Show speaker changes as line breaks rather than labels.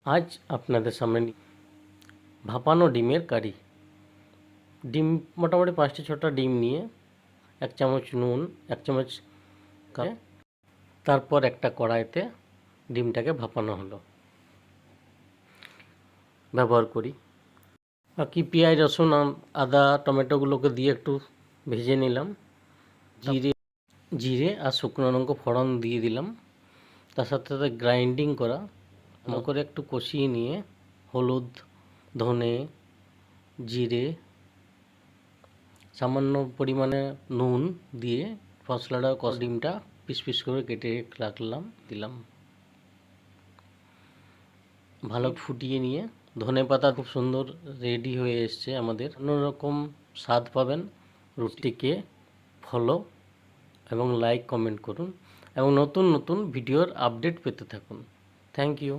আজ আপনাদের সামনে ভাপানো ডিমের কারি। ডিম মোটামুটি 5টা 6টা ডিম নিয়ে 1 চামচ নুন, 1 চামচ তারপর একটা কড়াইতে ডিমটাকে ভাপানো হলো ব্যবহার করি। বাকি পেঁয়াজ, রসুন, আদা, টমেটোগুলোকে দিয়ে একটু ভেজে নিলাম। জিরে আর শুকনো লঙ্কা ফোড়ন দিয়ে দিলাম। তার সাথে সাথে গ্রাইন্ডিং করা ভালো করে একটু কষিয়ে নিয়ে হলুদ, ধনে, জিরে, সামান্য পরিমাণে নুন দিয়ে মশলাটা ডিমটা পিস পিস করে কেটে দিলাম। ভালো ফুটিয়ে নিয়ে ধনেপাতা খুব সুন্দর রেডি হয়ে এসছে আমাদের। অন্যরকম স্বাদ পাবেন। রুটিকে ফলো এবং লাইক কমেন্ট করুন এবং নতুন নতুন ভিডিওর আপডেট পেতে থাকুন। Thank you.